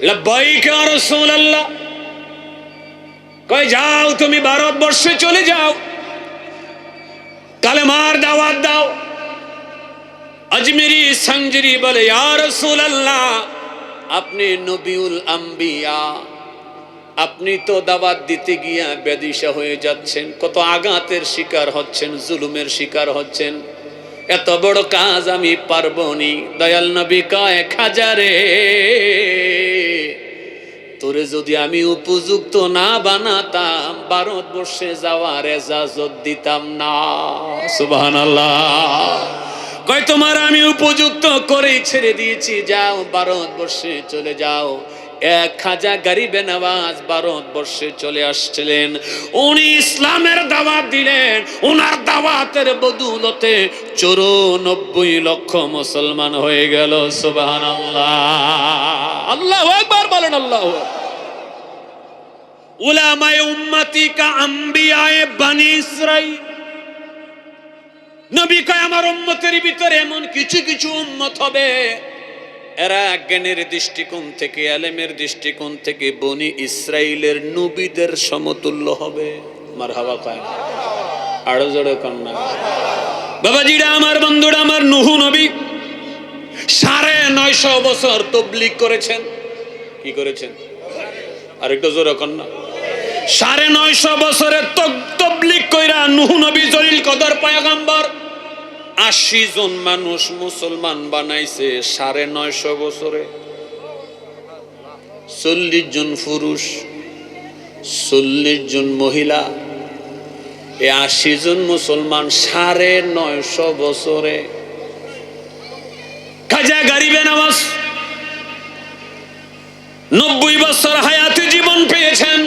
লব্বাইক ইয়া রাসূলুল্লাহ। কয় যাও তুমি ভারতবর্ষে চলে যাও, কালেমার দাওয়াত দাও। আজমেরি সঞ্জরি বলে ইয়া রাসূলুল্লাহ, আপনি নবিউল আম্বিয়া, আপনি তো দাওয়াত দিতে গিয়া বেদিশা হয়ে যাচ্ছেন, কত আঘাতের শিকার হচ্ছেন, জুলুমের শিকার হচ্ছেন, এত বড় কাজ আমি পারবো নি। দয়াল নবী কয় খাজা রে, তোরে যদি আমি উপযুক্ত না বানাতাম ভারতবর্ষে যাওয়ার এজাজত দিতাম না। সুবহানাল্লাহ। কয় তোমার আমি উপযুক্ত করেই ছেড়ে দিয়েছি, যাও ভারতবর্ষে চলে যাও। এক খাজা গরিবে নওয়াজ ভারতবর্ষে চলে আসছিলেন, উনি ইসলামের দাওয়াত দিলেন। ওনার দাওয়াতের বদৌলতে 94 লক্ষ মুসলমান হয়ে গেল। সুবহানাল্লাহ, আল্লাহু আকবার বলেন। আল্লাহু আকবার। উলামায়ে উম্মতি কা আম্বিয়ায়ে বনি ইসরাঈল। নবী কয় আমার উম্মতের ভিতরে এমন কিছু কিছু উম্মত হবে, এরা জ্ঞানের দৃষ্টিকোণ থেকে, ইলমের দৃষ্টিকোণ থেকে বনি ইসরাইলের নবীদের সমতুল্য হবে। মারহাবা কয় না, আরো জোরে কন না। বাবাজিরা আমার, বন্ধুরা আমার, নূহ নবী 950 বছর তাবলীগ করেছেন। কি করেছেন? আরেকটু জোরে কন না। 950 বছরের তাবলীগ কইরা নূহ নবী জলিল কদর পয়গম্বর 80 জন মানুষ মুসলমান বানাইছে 950 বছরে। 40 জন পুরুষ, 40 জন মহিলা, এই 80 জন মুসলমান 950 বছরে। খাজা গরিবে নওয়াজ 90 বছর হায়াতে জীবন পেয়েছেন।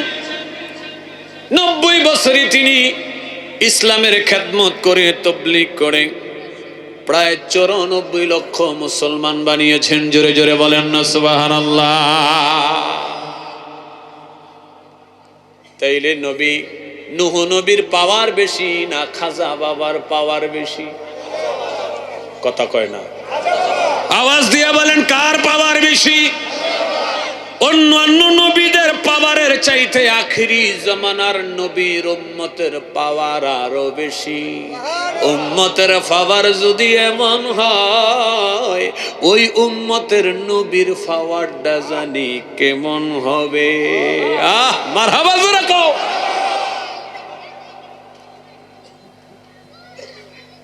90 বছরই তিনি ইসলামের খেদমত করে, তাবলীগ করে প্রায় 94 লক্ষ মুসলমান বানিয়েছেন। জোরে জোরে বলেন না সুবহানাল্লাহ। তাইলে নবী নূহ নবীর পাওয়ার বেশি না খাজা বাবার পাওয়ার বেশি? কথা কয় না, আওয়াজ দিয়ে বলেন কার পাওয়ার বেশি? অন্যান্য নবীদের পাওয়ারের চাইতে আখিরি জামানার নবীর উম্মতের পাওয়ার আরো বেশি। উম্মতের পাওয়ার যদি এমন হয়, ওই উম্মতের নবীর পাওয়ারটা জানি কেমন হবে। মারহাবা জোরে কও।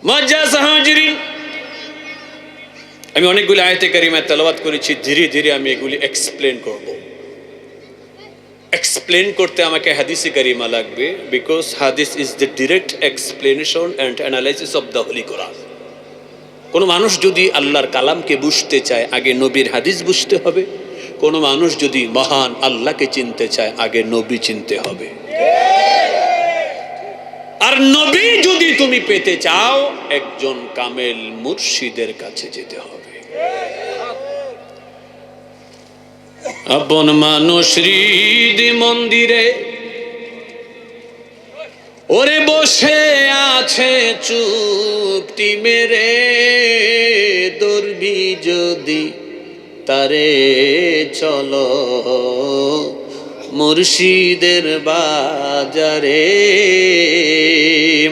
মুআজ্জাজ হাজিরিন, আমি অনেকগুলি আয়াতে কারিমা তেলাওয়াত করেছি, ধীরে ধীরে আমি এগুলি এক্সপ্লেন করব। এক্সপ্লেন করতে আমাকে হাদিসে কারিমা লাগবে, because Hadith is the direct explanation and analysis of the holy Quran. কোনো মানুষ যদি আল্লাহর কালামকে বুঝতে চায়, আগে নবীর হাদিস বুঝতে হবে। কোনো মানুষ যদি মহান আল্লাহকে চিনতে চায়, আগে নবী চিনতে হবে। আর নবী যদি তুমি পেতে চাও, একজন কামেল মুর্শিদের কাছে যেতে হবে। আপন মানুষ হৃদ মন্দিরে ওরে বসে আছে চুপটি মেরে, দর্বি যদি তারে চলো মুর্শিদের বাজারে।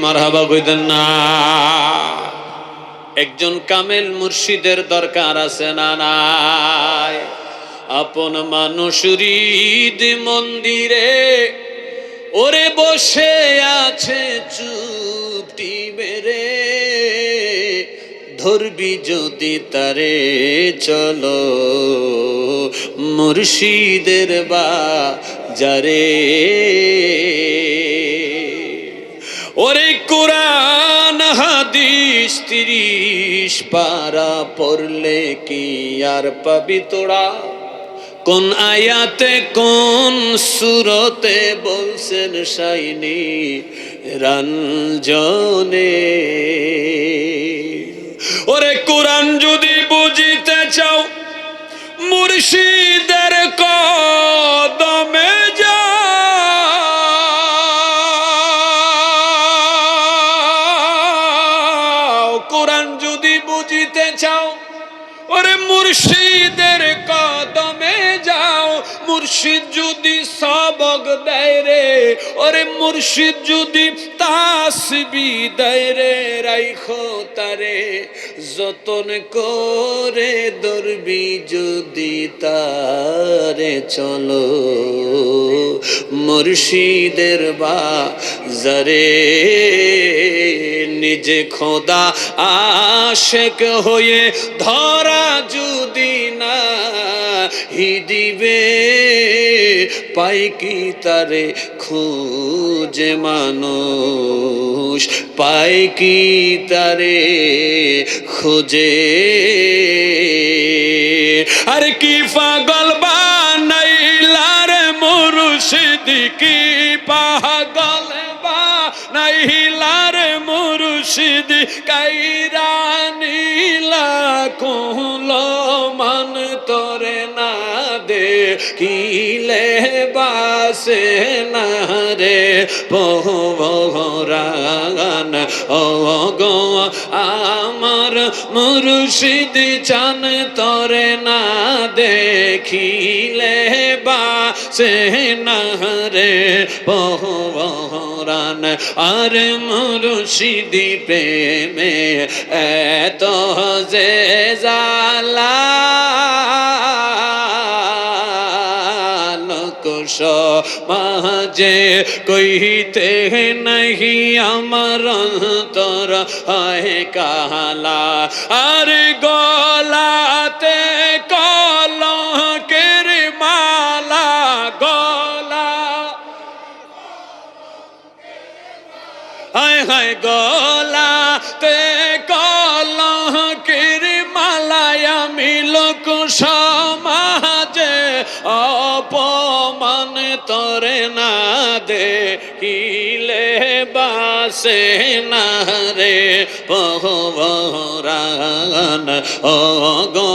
মারহাবা কইতেন না? একজন কামেল মুর্শিদের দরকার আছে না নাই? আপন মানুষ হৃদ মন্দিরে ওরে বসে আছে চুপটি মেরে, ধরবি যদি তারে চলো মুর্শিদের বাজারে। ওরে কোরআন হাদিস 30 পারা পড়লে কি আর পাবি তোরা? কোন আয়াতে কোন সূরতে বলছেন শাইনি রঞ্জনে? ওরে কোরআন যদি বুঝিতে চাও, মুর্শিদের কদমে যাও। কোরআন যদি বুঝিতে চাও, ওরে মুর্শিদের কদমে যাও, মুর্শিদ যদি সবক দেয় রে, ওরে মুর্শিদ যদি তাসবিহ দেয় রে, রাইখো তারে যতন করে ধরবি যদি তারে। চলো মুর্শিদের বাজারে, নিজে খোদা আশেক হয়ে ধরা যদি না দিবে, পাই কি তারে খুঁজে মানুষ, পাই কি তারে খুঁজে। আর কি পাগল বানাইলার মুর্শিদ, কি পাগল বানাইলার মুর্শিদ, কাইরা নীলা কুল মান তোরে না দেখিলে বাসে না রে পহরান। ও গো আমার মুর্শিদ চান তোরে না দেখিলে বাসে না রে পহরান। আর মুর্শিদ প্রেমে এত যে জালা, মাঝে কইতে নাহি আমার অন্তর হয় কালা। আর গলাতে কলঙ্কের মালা, গলা হায় হায় গলাতে কলঙ্কের মালায় আমি লোক সমাজে অপমান তোরে না দেখিলে বাসে না রে পহরান। ও গো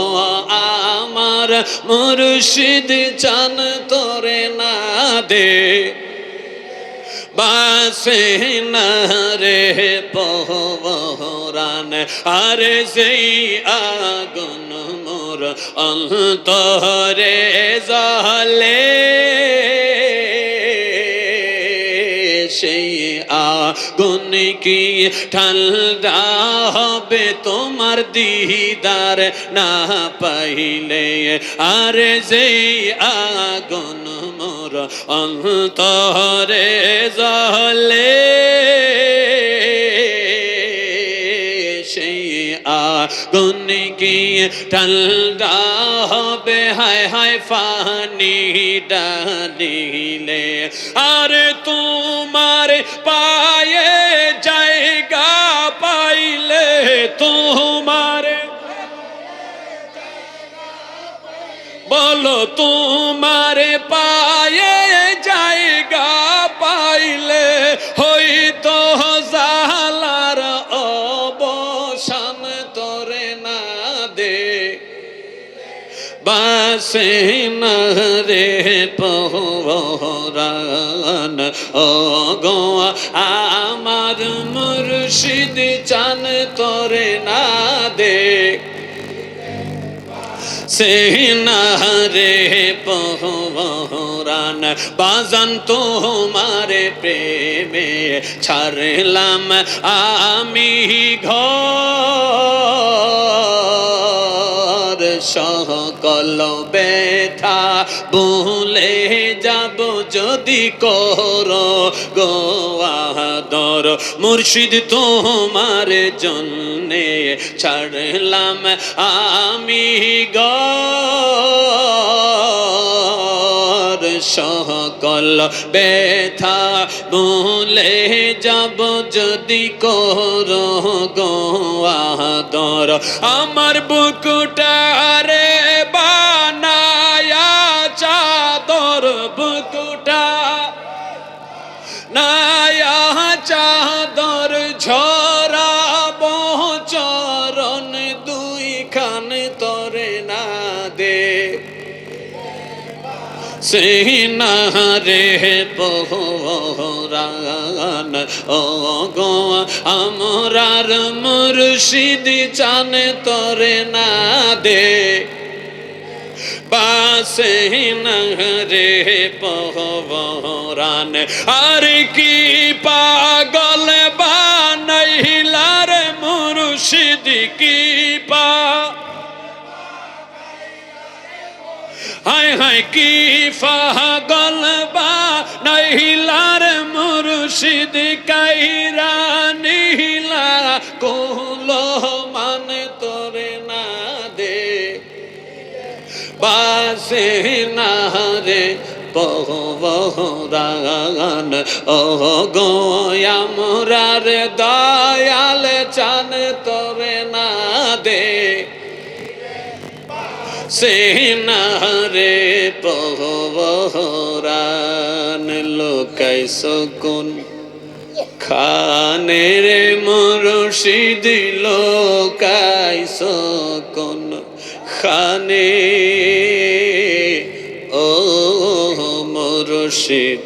আমার মুর্শিদ চান তোরে না দে বাসে না রে পহরান। আর সেই আগুন মোর অন্তরে জ্বলে, সেই আগুন কি ঠান্ডা হবে তোমার দিদার না পাইলে। আর যেই আগুন মোর অন্তরে জ্বলে, সেই আগুন কি ঠান্ডা হবে হায় হায় পানি ডালিলে। আর তোমার পায়ে জায়গা পাইলে, তোমার বলো তোমার পায়ে জায়গা পাইলে হইতো জালার অবসান তোরে না দে বাসে না রে পহরান। ও গো আমার মুর্শিদ চান তোরে না দে সেনা রে পহরান। বাজান তোমারে প্রেমে ছাড়লাম আমি ঘর, সকল ব্যথা ভুলে যাব যদি করো গো আদর। মুর্শিদ তোমার জন্যে ছাড়লাম আমি ঘর, সকল ব্যথা ভুলে যাব যদি করো গো আদর। আমার বুকুটারে বানায়া চাদর, বুকুটা নায়া চাদর ঝরাব চরণ দুই খান তোরে না দে সেনা রে পহরান। ও গো আমরার মুর্শিদ চান তোরে না দে বাসে না রে পহরান আর কি পাগল বানাইলার মুর্শিদ কি পা হায় হায় কি পাগল বানাইলার মুর্শিদ কাইরা নিলা কোল মানে তোরে না দে বাসে না রে পহরান ও গো আমরার দয়াল চান তোরে না দে সে না রে পহরান লোকাইছো কোন খানে রে মুর্শিদ লোকাইছো কোন খানে ও মুর্শিদ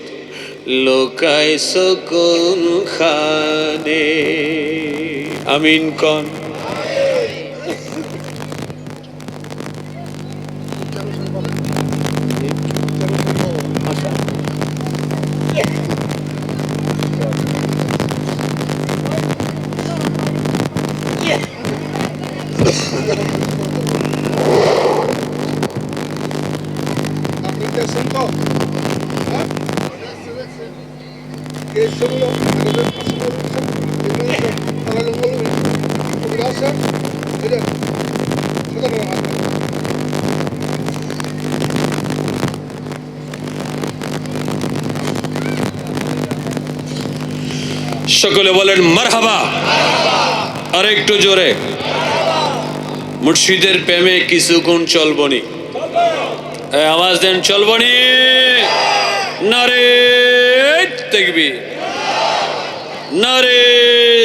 লোকাইছো কোন খানে আমিন কোন সকলে বলেন মারহাবা আর একটু জোরে মুর্শিদের প্রেমে কিছুক্ষণ চলবনি আওয়াজ দেন চলবনি নারে তাকবীর নারে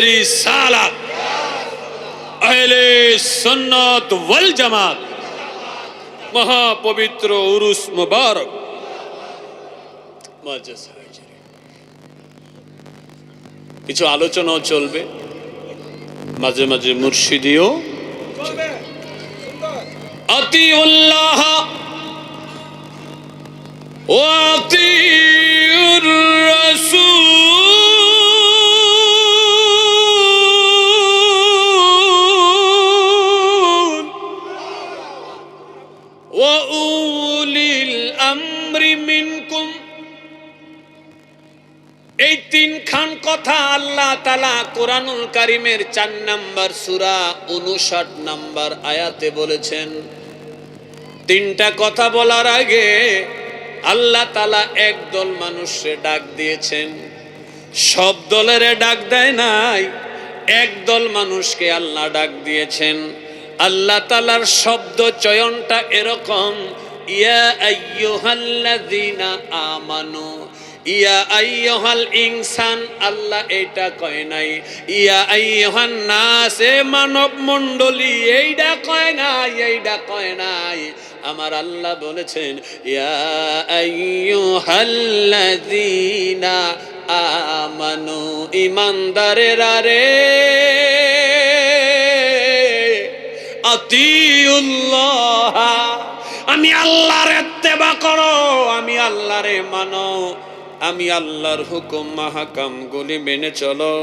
রিসালাত আহলে সুন্নাত ওয়াল জামাত মহা পবিত্র উরুস মুবারক কিছু আলোচনাও চলবে মাঝে মাঝে মুর্শিদিও আতিউল্লাহ ওয়া আতিউর রাসূল ওয়া উলিল আমরি মিনকুম এই তিনখান কথা আল্লাহ তাআলা কোরআনুল কারীমের 4 নম্বর সূরা 59 নম্বর আয়াতে বলেছেন। তিনটা কথা বলার আগে আল্লাহ তাআলা একদল মানুষকে ডাক দিয়েছেন, সব দলের ডাক দেয় নাই, একদল মানুষকে আল্লাহ ডাক দিয়েছেন। আল্লাহ তাআলার শব্দ চয়নটা এরকম, ইয়া আইয়ুহাল্লাযীনা আমানু, ইয়া আইয়ুহাল ইনসান, আল্লাহ এটা কয় নাই। ইয়া আইয়ুহান নাস, মানব মণ্ডলী, এইটা কয় নাই, এইটা কয় নাই। আমার আল্লাহ বলেছেন ইয়া আইয়ুহাল্লাযীনা আমানু, ইমানদারেরা রে আতিউল্লাহ, আমি আল্লাহর ইত্তেবা করো, আমি আল্লাহরে মানো, আমি আল্লাহর হুকুম মাহকাম গুলি মেনে চলো।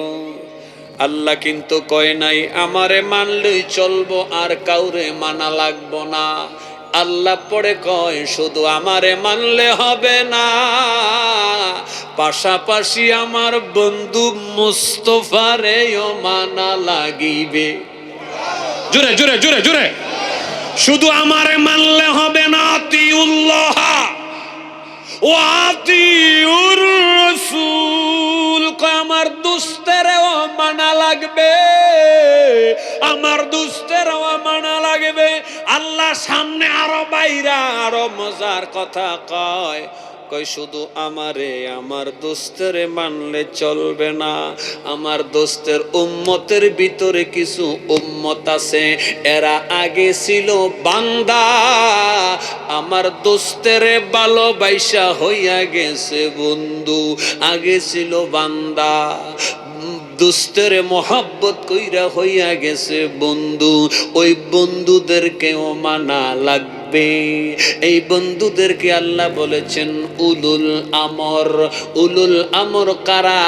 আল্লাহ কিন্তু কয় নাই আমারে মানলেই চলবো আর কাউরে মানা লাগবো না। আল্লাহ পরে কয় শুধু আমারে মানলে হবে না, পাশাপাশি আমার বন্ধু মুস্তাফারেও মানা লাগিবে। জোরে জোরে জোরে জোরে, শুধু আমারে মানলে হবে না, আতিউল্লাহ ওয়া আতিউর রাসূল, আমার দুস্তেরও মানা লাগবে, আমার দুস্তেরও মানা লাগবে। আল্লাহ সামনে আরো বাইরা আরো মজার কথা কয়, কয় শুধু আমারে আমার দোস্তেরে মানলে চলবে না, আমার দোস্তের উম্মতের ভিতরে কিছু উম্মত আছে, এরা আগে ছিল বান্দা, আমার দোস্তেরে ভালোবাসা হইয়া গেছে বন্ধু। আগে ছিল বান্দা, দুস্তের মোহাব্বত কইরা হইয়া গেছে বন্ধু, ওই বন্ধুদেরকেও মানা লাগবে। এই বন্ধুদেরকে আল্লাহ বলেছেন উলুল আমর। উলুল আমর কারা?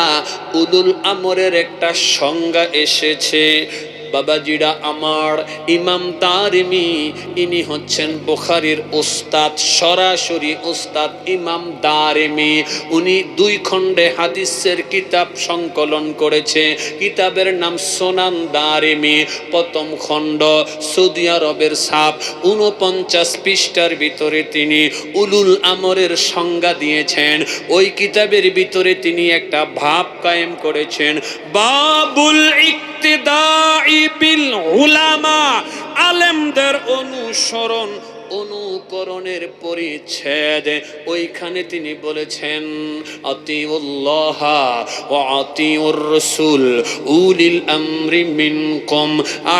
উলুল আমরের একটা সংজ্ঞা এসেছে বাবাজিরা আমার। ইমাম দারিমি, ইনি হচ্ছেন বুখারীর উস্তাদ, সরাসরি উস্তাদ ইমাম দারিমি। উনি 2 খণ্ডে হাদিসের কিতাব সংকলন করেছে। কিতাবের নাম সুনান দারিমি। প্রথম খণ্ড সৌদি আরবের ছাপ, 49 পৃষ্ঠার ভিতরে তিনি উলুল আমরের সংজ্ঞা দিয়েছেন। ওই কিতাবের ভিতরে তিনি একটা ভাব কায়েম করেছেন, বাবুল ইক্তিদাই বিল উলামা, আলেমদের অনুসরণ অনুকরণের পরিচ্ছেদ। ওইখানে তিনি বলেছেন আতিউল্লাহ ওয়া আতিউর রাসূল উলিল আমরি মিনকুম,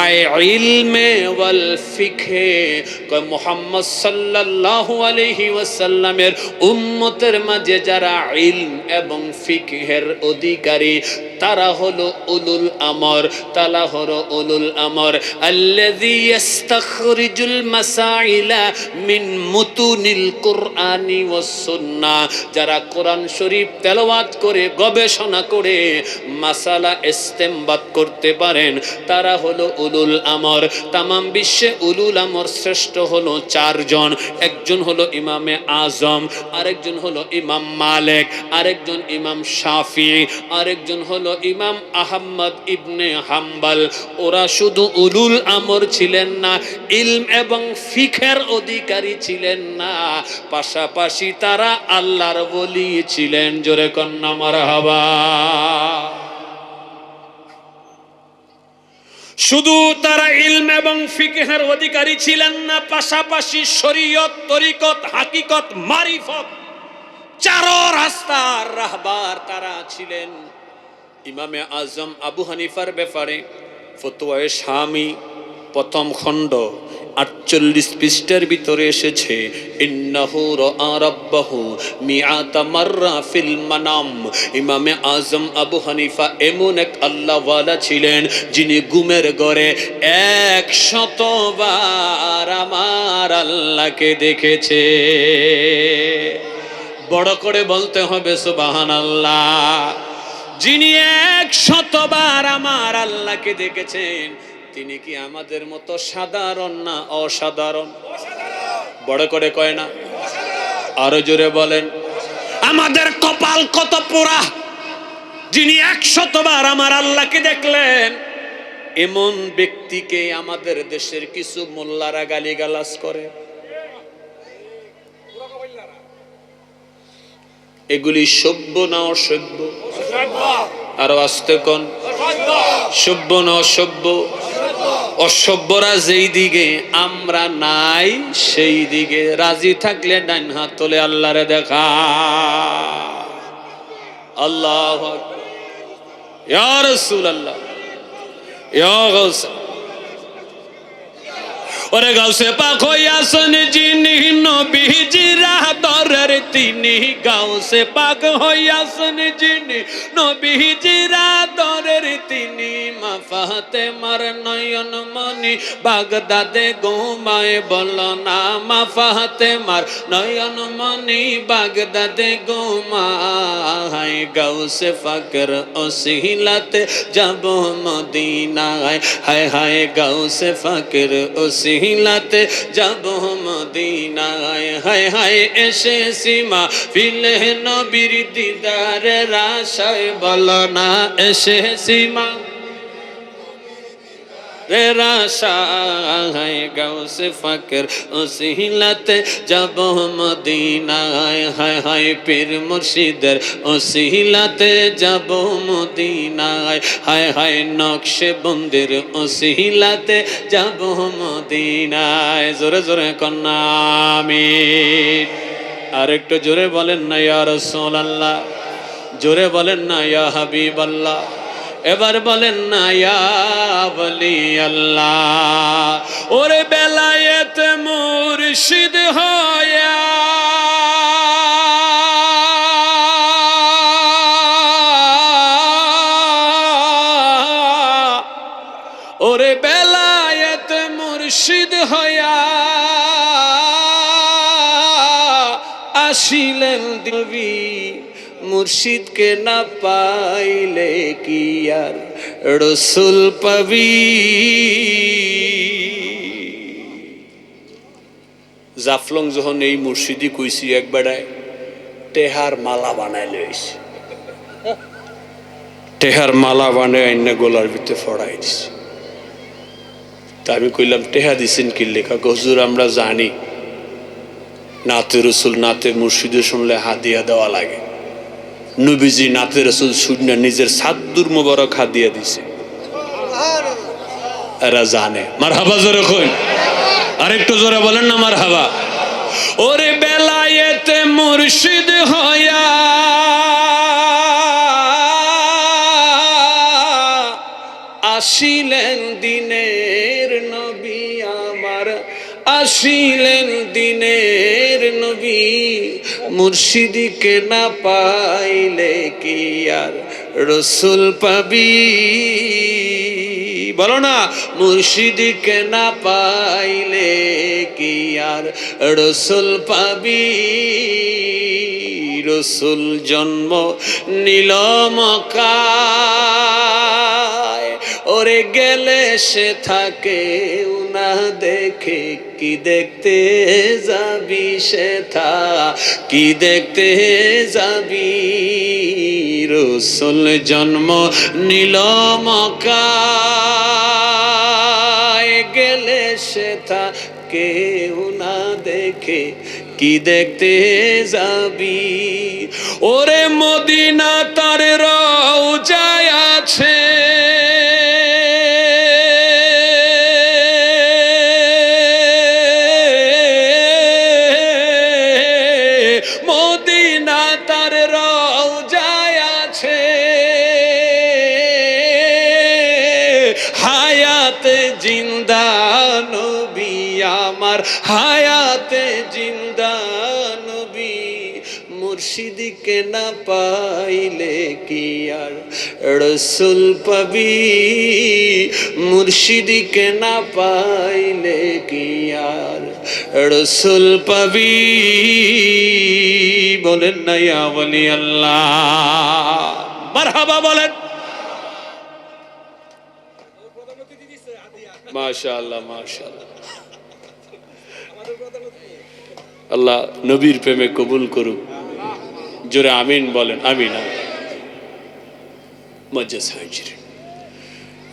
আই ইলমে ওয়াল ফিকহে। মুহাম্মদ সাল্লাল্লাহু আলাইহি ওয়াসাল্লামের উম্মতের মাঝে যারা ইলম এবং ফিকহের অধিকারী তারা হলো উলুল আমর। তারা হলো উলুল আমর আল্লাযী ইস্তাখরিজুল মাসাইলা মিন মুতুনিল কুরআনি ওয়াস সুন্নাহ, যারা কোরআন শরীফ তেলাওয়াত করে গবেষণা করে মাসালা ইস্তেমবাত করতে পারেন, তারা হলো উলুল আমর। তামাম বিশ্বে উলুল আমর শ্রেষ্ঠ হলো 4 জন। একজন হলো ইমামে আজম, আরেকজন হলো ইমাম মালিক, আরেকজন ইমাম শাফিঈ, আরেকজন হলো ইমাম আহমদ ইবনে হাম্বল। ওরা শুধু উলুল আমর ছিলেন না, ইলম এবং ফিকহের অধিকারী ছিলেন না, পাশাপাশি তারা আল্লাহর ওলি ছিলেন। জোরে কন্না মারহাবা। শুধু তারা ইলম এবং ফিকহের অধিকারী ছিলেন না, পাশাপাশি শরীয়ত, তরিকত, হাকিকত, মারিফত, 4 রাস্তার রাহবার তারা ছিলেন। ইমামে আজম আবু হানিফার ব্যাপারে ফতোয়ায়ে শামী প্রথম খণ্ড 48 পৃষ্ঠার ভিতরে এসেছে, ইন্নাহু রাআ রাব্বাহু মিআতা মাররা ফিল মানাম। ইমামে আজম আবু হানিফা এমন এক আল্লাহওয়ালা ছিলেন যিনি ঘুমের ঘরে 100 বার আমার আল্লাহকে দেখেছে। বড় করে বলতে হবে সুবহানাল্লাহ। যিনি 100 বার আমার আল্লাহকে দেখেছেন, তিনি কি আমাদের মতো সাধারণ না অসাধারণ? বড় করে কয় না? আরো জোরে বলেন। আমাদের কপাল কত পোড়া, যিনি 100 বার আমার আল্লাহকে দেখলেন। এমন ব্যক্তিকে আমাদের দেশের কিছু মোল্লারা গালিগালাজ করে। এগুলি সভ্য না অসভ্য? আরো আস্তে কোন, সভ্য না অসভ্য? অসভ্যরা যেই দিকে, আমরা নাই সেই দিকে। রাজি থাকলে ডান হাত তোলে আল্লাহরে দেখা। আল্লাহু আকবার, ইয়া রাসূলুল্লাহ, ইয়া গাউস। ওরে গাউসে পাক হইয়াছেন যিনি নবীজিরা দরের তিনি, গাউসে পাক হইয়াছেন যিনি নবীজিরা দরের তিনি। মা ফাতেমার নয়ন মনি বাগদাদে ঘুমায় বলো না, মা ফাতেমার নয়ন মনি বাগদাদে ঘুমায়। গাউসে পাকের ওসিলাতে যাব মদিনায়, হায় হায় গাউসে পাকের ওসিলাতে যাব মদিনায়, হায় হায় এসেছি মাহফিলে নবীর দিদারের আশায় বলো না, এসেছি মাহফিলের আশায়। গাউসে পাকের ওসিলাতে যাব মদিনায়, হায় হায় পীর মুর্শিদের ওসিলাতে যাব মদিনায়, হায় হায় নকশে বন্দির ওসিলাতে যাব মদিনায়। জোরে জোরে কন্যা আমিন। আর একটু জোরে বলেন না ইয়া রাসূলুল্লাহ, জোরে বলেন না ইয়া হাবিবাল্লাহ, এবার বলেন না ইয়া ওলি আল্লাহ। ওরে বেলায়েত মুর্শিদ হয়া আসিলেন নবী মুর্শিদকে না পাইলে কি আর রসুল পাবি। জাফলং যখন এই মুর্শিদি কইছি একবারায় টেহার মালা বানাই লইছি, টেহার মালা বানায় আইনা গোলার ভিতরে ফড়াই দিছি। তা আমি কইলাম টেহা দিছেন কি লেখা? হুজুর আমরা জানি নাতে রসুল নাতে মুর্শিদে শুনলে হাদিয়া দেওয়া লাগে, নবীজি নাতে রসুল শুনে নিজের সাদ্দুর মোবারক হাদিয়া দিছে, এরা জানে। মারহাবা জোরে কই, আরেকটু জোরে বলেন না মারহাবা। ওরে বেলায়েতে মুর্শিদ হয়া আসিলেন দিনের নবী আমার, আসিলেন দিনের নবী মুর্শিদিকে না পাইলে কি আর রসুল পাবি। বলো না, মুর্শিদিকে না পাইলে কি আর রসুল পাবি। রসুল জন্ম নিল মক্কায়, ওরে গেলে সে থাকে না দেখে কি দেখতে যাবি সে থা কি দেখতে যাবি। রসুল জন্ম নিল মক্কায়, গেলে সে থাকে না দেখে কি দেখতে যাবি। ওরে মদিনা তার রওজায় আছে, মদিনা তার রওজায় আছে, হায়াতে জিন্দা নবী আমার, হায়াতে জিন্দা নবী মুর্শিদিকে না পাইলে কি আর রসুল পাবি। মুর্শিদিকে না পাইলে কি আর রসুল পাবি। বলেন না ইয়া ওয়ালি আল্লাহ, মারহাবা বলেন। মাশাআল্লাহ মাশাআল্লাহ, আল্লাহ নবীর প্রেমে কবুল করুক। জোরে আমিন বলেন। আমিন। মজ্জাজ হাজির,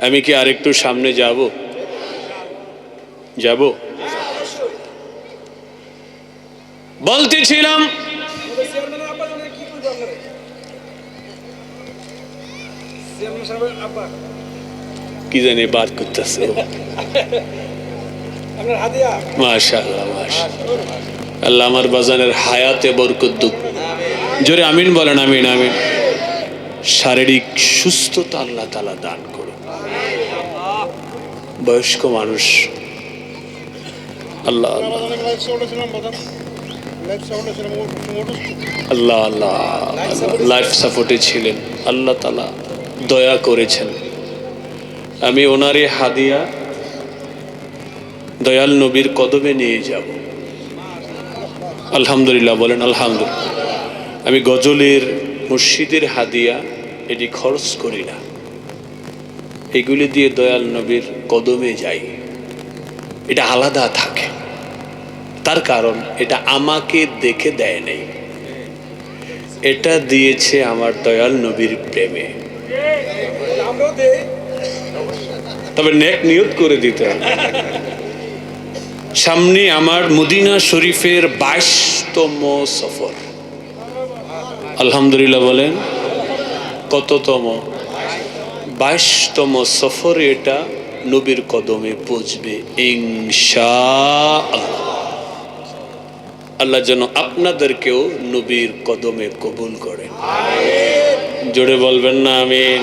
আমি কি আরেকটু সামনে যাব? যাব বলতেছিলাম কি জানি বাদ করতেছে। মাশাআল্লাহ মাশাআল্লাহ, আল্লাহ আমার বাজানের হায়াতে বরকত দুক। জোরে আমিন বলেন। আমিন আমিন। শারীরিক সুস্থতা আল্লাহ তাআলা দান করুন। বয়স্ক মানুষ আল্লাহ আল্লাহ আল্লাহ আল্লাহ লাইফ সাপোর্টে ছিলেন, আল্লাহ তাআলা দয়া করেছেন। আমি ওনারে হাদিয়া দয়াল নবীর কদমে নিয়ে যাব। আলহামদুলিল্লাহ বলেন আলহামদুলিল্লাহ। আমি গজলের মুর্শিদের হাদিয়া এটি খরচ করি না, এগুলি দিয়ে দয়াল নবীর কদমে যাই। এটা আলাদা থাকে, তার কারণ এটা আমাকে দেখে দেয় নাই, এটা দিয়েছে আমার দয়াল নবীর প্রেমে। তবে নেক নিয়ত করে দিতে হবে। সামনে আমার মদিনা শরীফের 22তম সফর। আলহামদুলিল্লাহ বলেন কততম? 22তম সফরে এটা নবীর কদমে পৌঁছবে ইনশাআল্লাহ। আল্লাহ যেন আপনাদেরকেও নবীর কদমে কবুল করেন। জোরে বলবেন না আমিন।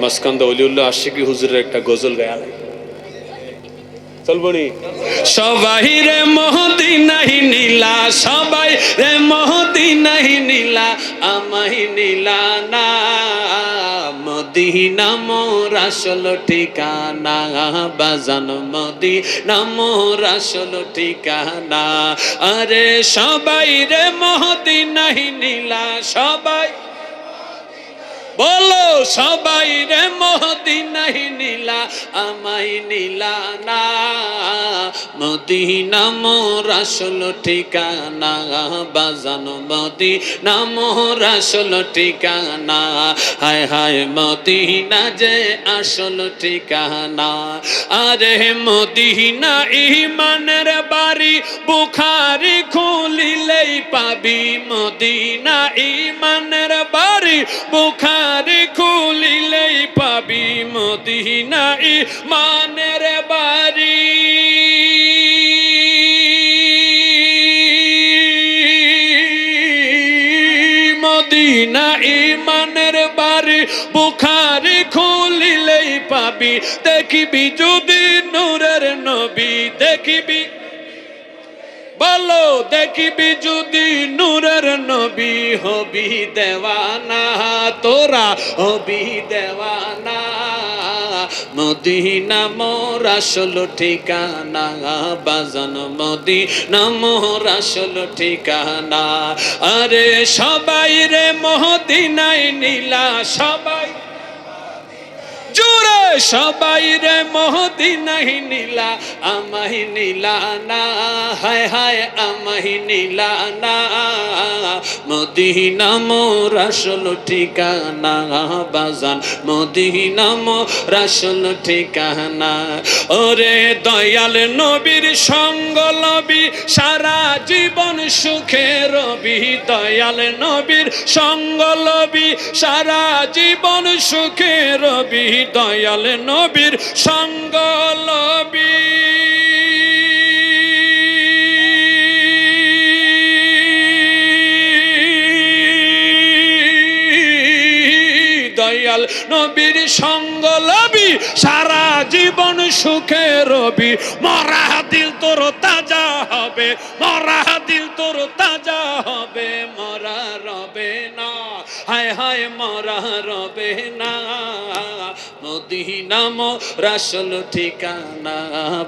মাসকান্দা ওলিউল্লাহ আশিকি হুজুরের একটা গজল গায়া চলবনি। সবাই রে মদিনাহি নীলা, সবাই রে মদিনাহি নীলা, আমাহি নীলা না। মদিনা মোর আসল ঠিকানা বাজান মদিনা মোর আসল ঠিকানা আরে সবাই রে মদিনায় নীলা সবাই বলো সবাই রে মদিনায় নীলা আমায় নীলা না মদিনা মোর আসল ঠিকানা বাজান মদিনা মোর আসল ঠিকানা হায় হায় মদিনা যে আসল ঠিকানা আরে মদিনা ইমানের বাড়ি বুখারি খুলিলেই পাবি মদিনা ইমানের বাড়ি বুখারি খুলিলেই পাবি মদিনা ইমানের বাড়ি মদিনা ইমানের বাড়ি বুখারি খুলিলেই পাবি দেখিবি যদি নূরের নবী দেখিবি বলো দেখিবি যদি নূরের নবী হবি দেওয়ানা তোরা হবি দেওয়ানা মদিনা মোর আসল ঠিকানা বাজান মদিনা মোর আসল ঠিকানা আরে সবাই রে মদিনায় নীলা সবাই জোরে সবাই রে মদিনায় নীলা আমায় নীলা না হায় হায় আমায় নীলা না মদিনা মোর আসল ঠিকানা বাজান মদিনা মোর আসল ঠিকানা ওরে দয়াল নবীর সঙ্গ লবি সারা জীবন সুখে রবি দয়াল নবীর সঙ্গ লবি সারা জীবন সুখে রবি দয়াল নবীর সঙ্গ লবি দয়াল নবীর সঙ্গ লবি সারা জীবন সুখে রবি মরা দিল তোর তাজা হবে মরা দিল তোর তাজা হবে মরা রবে না হায় হায় মরা রবে না মদিনা মোর আসল ঠিকানা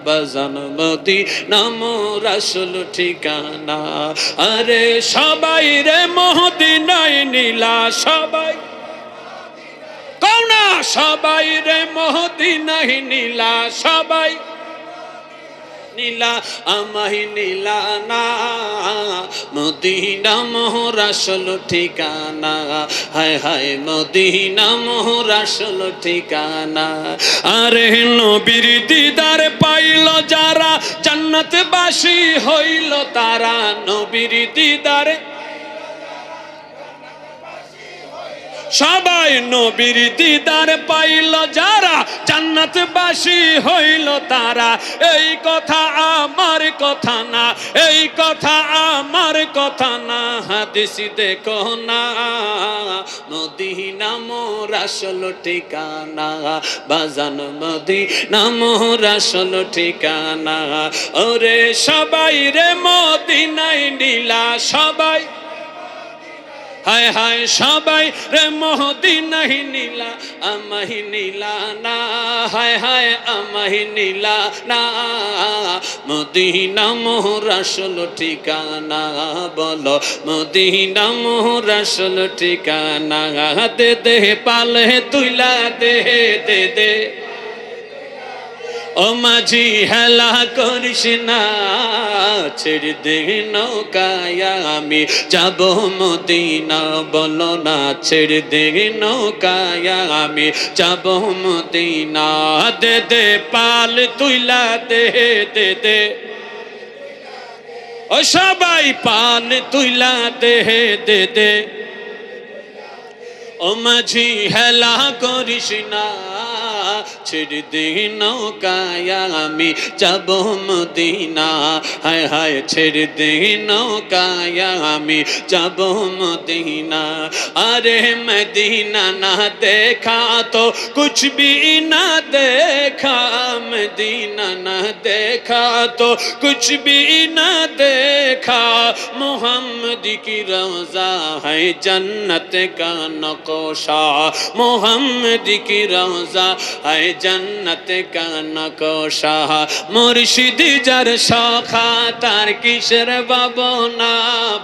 বাজান মদিনা মোর আসল ঠিকানা আরে সবাই রে মদিনায় নীলা সবাই কওনা সবাই রে মদিনায় নীলা সবাই নীলা আমায় নীলা না মদিনা মোর আসল ঠিকানা হায় হায় মদিনা মোর আসল ঠিকানা আরে নবীর দিদার পাইল যারা জান্নাতবাসী হইল তারা নবীর দিদারে সবাই নবীর দিদার পাইল যারা জান্নাতবাসী হইল তারা এই কথা আমার কথা না এই কথা আমার কথা না হাদিস দেখো না মদিনা মোর আসল ঠিকানা বাজান মদিনা মোর আসল ঠিকানা ওরে সবাই রে মদিনায় নীলা সবাই হায় হায় সবাই রে মদিনায় নীলা আমায় নীলা না হায় হায় আমায় নীলা না মদিনা মোর আসল ঠিকানা বলো মদিনা মোর আসল ঠিকানা দে দে পালে তুইলা দে দে দে ও মাঝি হেলা করিস না ছেড়ে দে নৌকায় আমি যাব মদিনা বলো না ছেড়ে দে নৌকায় আমি যাব মদিনা দে দে পাল তুইলা দে দে দে ও সবাই পাল তুইলা দে দে দে ও মাঝি হেলা করিস না ছেড়ে দে নৌকায় আমি যাব মদিনা, হায় হায় ছেড়ে দে নৌকায় আমি যাব মদিনা। अरे मदीना ना देखा तो कुछ भी ना देखा, मदीना ना देखा तो कुछ भी ना देखा, मोहम्मद की रोज़ा है जन्नत का नक्शा, मोहम्मद की रोज़ा है जन्नत का नक्शा। मुर्शिद जार शाखा तार किशोर बाबना,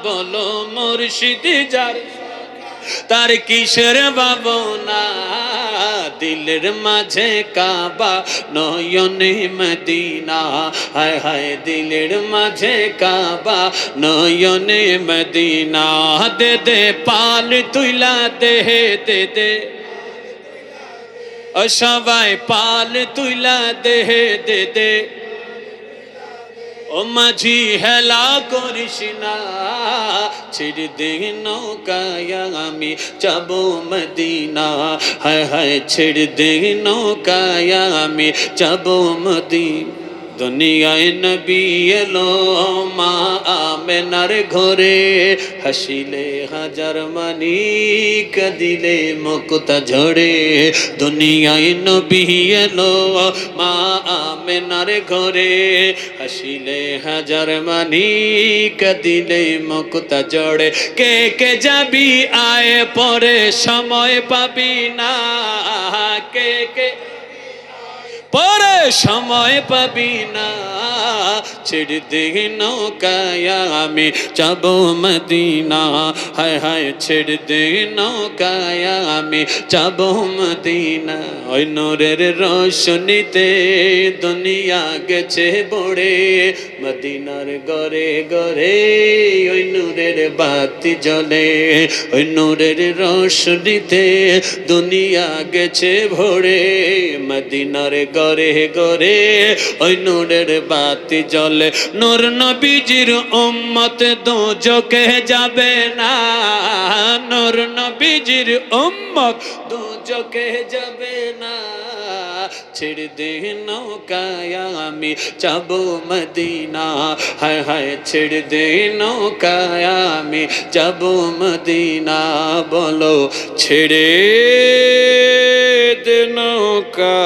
बोलो मुर्शिद जार तार किशोर बाबना, दिलेर माझे काबा नयने मदीना, हाय हाय दिलेर माझे काबा नयने मदीना। दे दे पाल तुला दे दे दे सबाई पाल तुला दे दे दे, ও মাঝি হেলা করিস না, ছেড়ে দে নৌকায় আমি যাব মদিনা, হায় হায় ছেড়ে দে নৌকায় আমি যাব মদিনা। দুনিয়ায় নবী এলো মা আমেনার ঘরে, হাসিলে হাজার মানি কাঁদিলে মুক্তা ঝরে। দুনিয়ায় নবী এলো মা আমেনার ঘরে, হাসিলে হাজার মানি কাঁদিলে মুক্তা ঝরে। কে কে যাবি আয় পরে সময় পাবি না, কে কে পরে সময় পাবি না, ছেড়ে দে নৌকায় আমি যাব মদিনা, হায় হায় ছেড়ে দে নৌকায় আমি যাব মদিনা। ওই নূরের রোশনীতে দুনিয়া গেছে বড়ে, মদিনার ঘরে ঘরে ওই নূরের বাতি জ্বলে, ওই নূরের রোশনীতে দুনিয়া গেছে ভরে, মদিনার ঘরে ঘরে ওই নূরের বাতি জ্বলে। নূর নবীজির উম্মত দোজখে যাবে না, নূর নবীজির উম্মত দোজখে যাবে না, ছেড়ে দে নৌকায় আমি যাব মদিনা, হায় হায় ছেড়ে দে নৌকায় আমি যাব মদিনা। বলো ছেড়ে দে নৌকা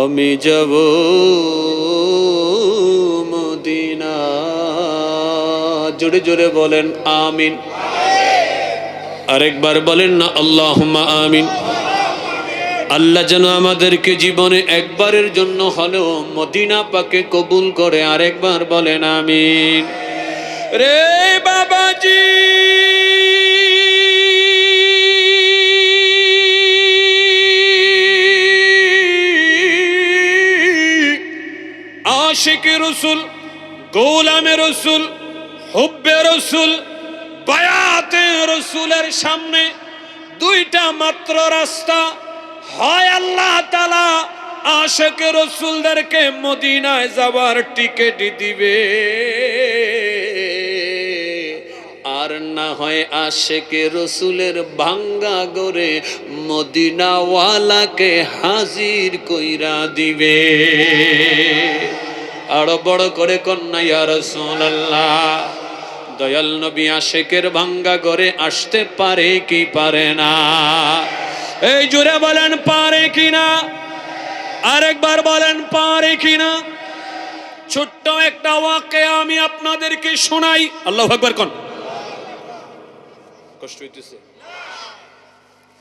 আমি যাব মদিনা। জোরে জোরে বলেন আমিন। আরেকবার বলেন না আল্লাহুম্মা আমিন। আল্লাহ যেন আমাদেরকে জীবনে একবারের জন্য হলেও মদিনা পাকে কবুল করে। আরেকবার বলেন আমিন। রে বাবাজি আশিকে রসুল, গোলামে রসুল, হুব্বে রসুল, বায়াতে রসুলের সামনে দুইটা মাত্র রাস্তা। হয় আল্লাহ তাআলা আশিকে রসুলদেরকে মদিনায় যাবার টিকিট দিবে, আর না হয় আশিকে রসুলের ভাঙ্গা গরে মদিনাওয়ালাকে হাজির কইরা দিবে। আরো বড় করে কন্যা ইয়া রাসূলুল্লাহ, দয়াল নবী আশিকের ভাঙ্গা গরে আসতে পারে কি পারে না? এই জোরে বলেন পারে কিনা? আরেকবার বলেন পারে কিনা? ছোট্ট একটা ওয়াকিয়া আমি আপনাদেরকে শোনাই। আল্লাহু আকবার কোন। কষ্ট হইতেছে?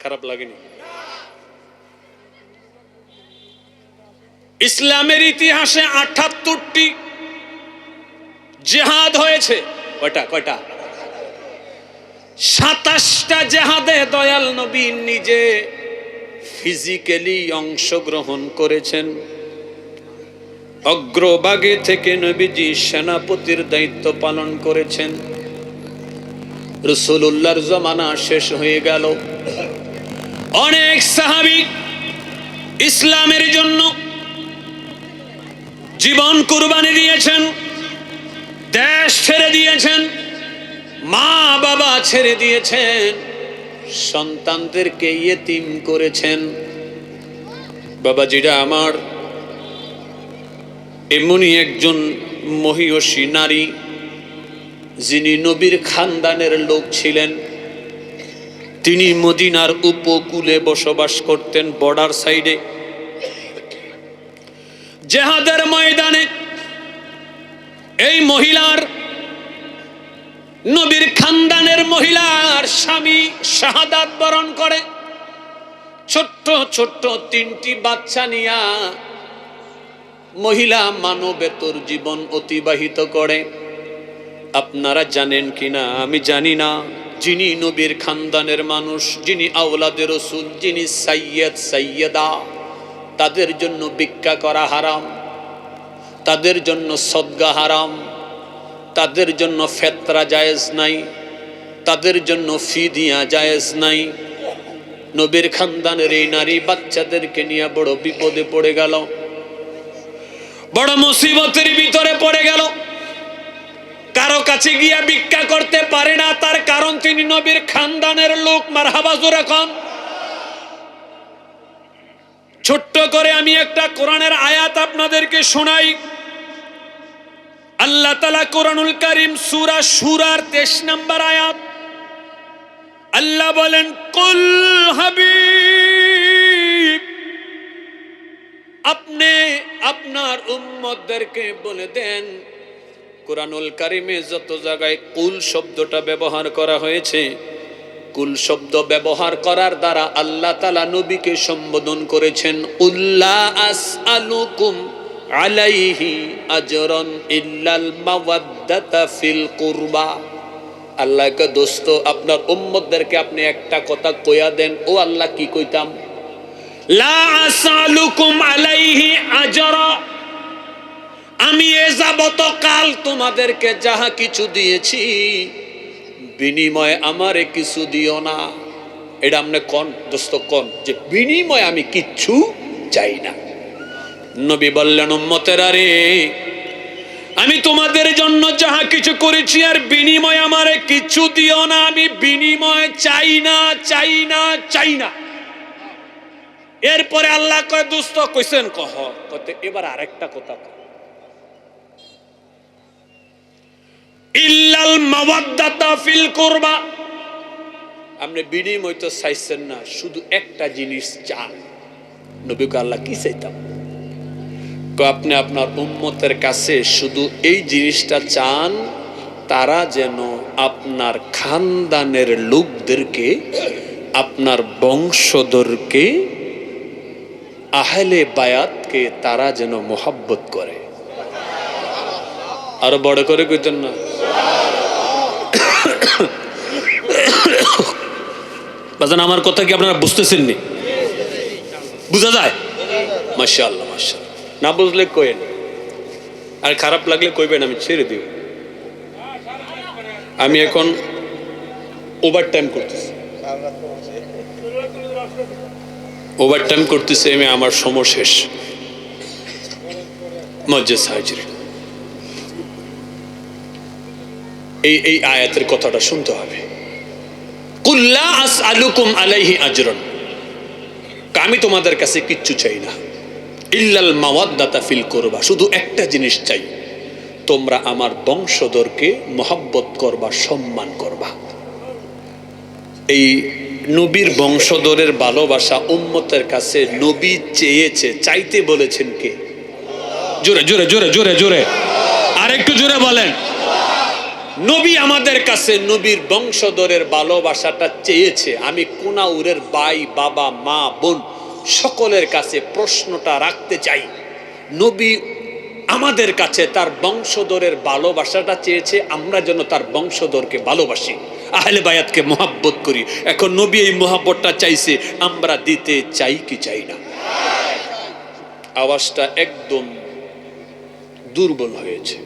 খারাপ লাগেনি? ইসলামের ইতিহাসে ৭৮টি জিহাদ হয়েছে। কয়টা? ২৭টা জিহাদে দয়াল নবী নিজে ফিজিক্যালি অংশগ্রহণ করেছেন। অগ্রভাগে থেকে নবীজি সেনাপতির দায়িত্ব পালন করেছেন। রাসূলুল্লাহর জামানা শেষ হয়ে গেল, অনেক সাহাবী ইসলামের জন্য জীবন কুরবানি দিয়েছেন, দেশ ছেড়ে দিয়েছেন, মা বাবা ছেড়ে দিয়েছেন, সন্তানদেরকে ইয়েতিম করেছেন। বাবাজিরা আমার, এমনই একজন মহিয়সী নারী যিনি নবীর খানদানের লোক ছিলেন। তিনি মদিনার উপকূলে বসবাস করতেন, বর্ডার সাইডে। জিহাদের ময়দানে এই মহিলার, নবীর খানদানের মহিলার স্বামী শাহাদাত বরণ করে। ছোট্ট ছোট্ট 3টি বাচ্চা নিয়া মহিলা মানবেতর জীবন অতিবাহিত করে। আপনারা জানেন কিনা আমি জানি না, যিনি নবীর খানদানের মানুষ, যিনি আওলাদে রাসূল, যিনি সাইয়্যেদ সাইয়্যেদা, তাদের জন্য ভিক্ষা করা হারাম, তাদের জন্য সদকা হারাম, তাদের জন্য ফেতরা জায়েজ নাই, তাদের জন্য ফিদিয়া জায়েজ নাই। নবীর খানদানের এই নারী বাচ্চাদেরকে নিয়ে বড় বিপদে পড়ে গেল, বড় মুসিবতের ভিতরে পড়ে গেল। কারো কাছে গিয়া ভিক্ষা করতে পারে না, তার কারণ তিনি নবীর খানদানের লোক। মারহাবা জোরে কোন। ছোট্ট করে আমি একটা কোরআনের আয়াত আপনাদেরকে শোনাই। আল্লাহ তাআলা কোরআনুল কারীম সূরা শুরার 23 নম্বর আয়াত, আল্লাহ বলেন, কুল হাবিব, আপনি আপনার উম্মতদেরকে বলে দেন। কোরআনুল কারীমে যত জায়গায় কুল শব্দটা ব্যবহার করা হয়েছে, কুল শব্দ ব্যবহার করার দ্বারা আল্লাহ তাআলা নবীকে সম্বোধন করেছেন, উল্লা আসআলুকুম আলাইহি আজরান ইল্লাল মাওয়াদ্দাতা ফিল কুরবা। আল্লাহকে দোস্ত, আপনার উম্মতদেরকে আপনি একটা কথা কইয়া দেন। ও আল্লাহ, কি কইতাম? লা আসআলুকুম আলাইহি আজরা, আমি এ যাবত কাল তোমাদেরকে যাহা কিছু দিয়েছি, বিনিময়ে আমারে কিছু দিও না। এটা আপনি কোন দোস্ত, কোন যে বিনিময়ে আমি কিচ্ছু চাই না। নবী বললেন, উম্মতেরা রে, আমি তোমাদের জন্য যাহা কিছু করেছি আর বিনিময়ে আমারে কিছু দিও না। আমি বিনিময় চাই না, চাই না, চাই না। এরপরে আল্লাহ কয়, দোস্ত কইছেন কহ, কতে এবার আরেকটা কথা, ইল্লাল মাওয়াদ্দাতা ফিল কুরবা। আপনি বিনিময় তো চাইছেন না, শুধু একটা জিনিস চান। নবীকে আল্লাহ কি চাইতাম? আপনি আপনার উম্মতের কাছে শুধু এই জিনিসটা চান, তারা যেন আপনার খানদানের লোকদেরকে, আপনার বংশধরকে, আহলে বায়াতকে তারা যেন মোহাব্বত করে। আরো বড় করে কইতেন না? বাজান, আমার কথা কি আপনারা বুঝতেছেন নি? বুঝা যায়? মাশাআল্লাহ, মাশাআল্লাহ। না বুঝলে কইেন, আর খারাপ লাগলে কইবেন, আমি ছেড়ে দিব। আমি এখন ওভারটাইম করতেছি, ওভারটাইম করতেছি। আমি আমার সময় শেষ। মসজিদ হাজির, এই আয়াতের কথাটা শুনতে হবে। কুল লা আসআলুকুম আলাইহি আজরান, আমি তোমাদের কাছে কিচ্ছু চাই না, ইল্লাল মাওয়াদ্দাতা ফিল কুরবা, শুধু একটা জিনিস চাই, তোমরা আমার বংশধরকে মহব্বত করবা, সম্মান করবা। এই নবীর বংশধরের ভালোবাসা উম্মতের কাছে নবী চেয়েছে, চাইতে বলেছেন কে? জোরে জোরে জোরে জোরে জোরে, আর একটু জোরে বলেন। নবী আমাদের কাছে নবীর বংশধরের ভালোবাসাটা চেয়েছে। আমি কুনাউরের ভাই, বাবা, মা, বোন সকলের কাছে প্রশ্নটা রাখতে চাই, নবী আমাদের কাছে তার বংশধরের ভালোবাসাটা চেয়েছে, আমরা যেন তার বংশধরকে ভালোবাসি, আহলে বায়াতকে মোহাব্বত করি। এখন নবী এই মোহাব্বতটা চাইছে, আমরা দিতে চাই কি চাই না? আওয়াজটা একদম দুর্বল হয়েছে।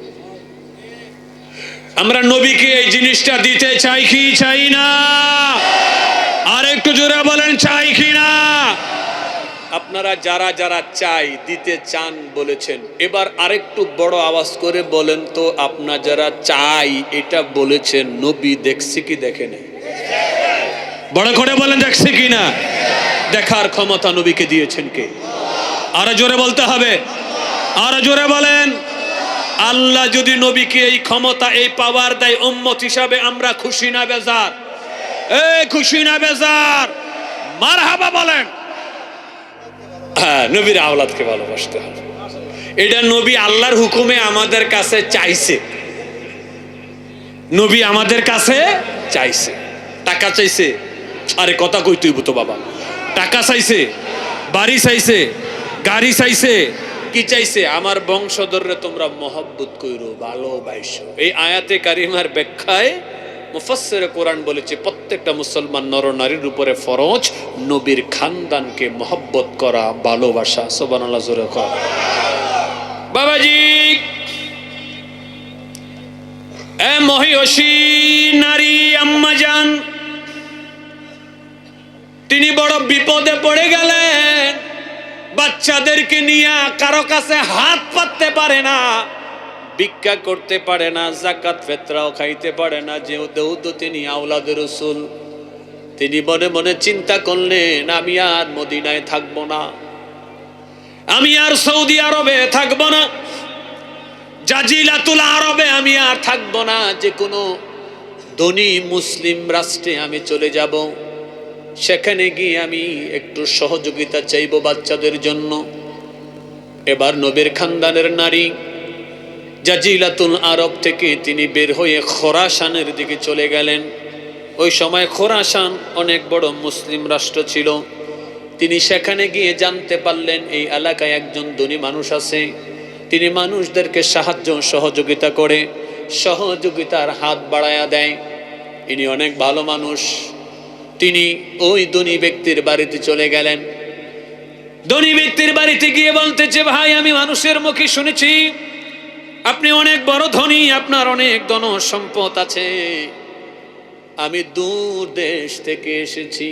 আমরা নবীকে এই জিনিসটা দিতে চাই কি চাই না? আর একটু জোরে বলেন, চাই কি না? আপনারা যারা যারা চাই, দিতে চান বলেছেন, এবার আরেকটু বড় আওয়াজ করে বলেন তো, আপনারা যারা চাই এটা বলেছেন, নবী দেখছে কি দেখে না? বড় করে বলেন, দেখছে কি না? দেখার ক্ষমতা নবীকে দিয়েছেন কে? আরো জোরে বলতে হবে, আরো জোরে বলেন। আল্লাহ যদি নবীকে এই ক্ষমতা, এই পাওয়ার দেয়, উম্মত হিসাবে আমরা খুশি না বেজার? খুশি না বেজার? মারহাবা বলেন। হ্যাঁ, নবীর আওলাদকে ভালোবাসতে হবে। এটা নবী আল্লাহর হুকুমে আমাদের কাছে চাইছে। নবী আমাদের কাছে চাইছে। টাকা চাইছে? আরে কথা কই তুই তো বাবা। টাকা চাইছে, বাড়ি চাইছে, গাড়ি চাইছে, কি চাইছে? আমার বংশধররে তোমরা মহব্বত কইরো, ভালোবাসো। এই আয়াতে কারিমার ব্যাখ্যায় মুফাসসিরে কোরআন বলেছে প্রত্যেকটা মুসলমান নর নারীর উপরে ফরজ নবীর খানদানকে মহব্বত করা, ভালোবাসা। সুবহানাল্লাহ, জোরে কর। বাবাজি, মহিষী নারী আম্মা জান, তিনি বড় বিপদে পড়ে গেলেন। বাচ্চাদেরকে নিয়ে কারো কাছে হাত পাততে পারে না, ভিক্ষা করতে পারে না, যাকাত ফিতরাও খাইতে পারে না, যেহেতু তিনি আওলাদে রাসূল। তিনি মনে মনে চিন্তা করলেন, আমি আর মদিনায় থাকবো না, আমি আর সৌদি আরবে থাকবো না, জাজিলাতুল আরবে আমি আর থাকবো না, যে কোনো ধনী মুসলিম রাষ্ট্রে আমি চলে যাব। সেখানে গিয়ে আমি একটু সহযোগিতা চাইবো বাচ্চাদের জন্য। এবার নবীর খানদানের নারী জাজিলাতুল আরব থেকে তিনি বের হয়ে খোরাসানের দিকে চলে গেলেন। ওই সময় খোরাসান অনেক বড় মুসলিম রাষ্ট্র ছিল। তিনি সেখানে গিয়ে জানতে পারলেন এই এলাকায় একজন ধনী মানুষ আছে। তিনি মানুষদেরকে সাহায্য সহযোগিতা করে, সহযোগিতার হাত বাড়ায়া দেয়। ইনি অনেক ভালো মানুষ। তিনি ওই ধনী ব্যক্তির বাড়িতে চলে গেলেন। ধনী ব্যক্তির বাড়িতে গিয়ে বলতেছে, ভাই, আমি মানুষের মুখে শুনেছি আপনি অনেক বড় ধনী, আপনার অনেক ধন সম্পদ আছে। আমি দূর দেশ থেকে এসেছি,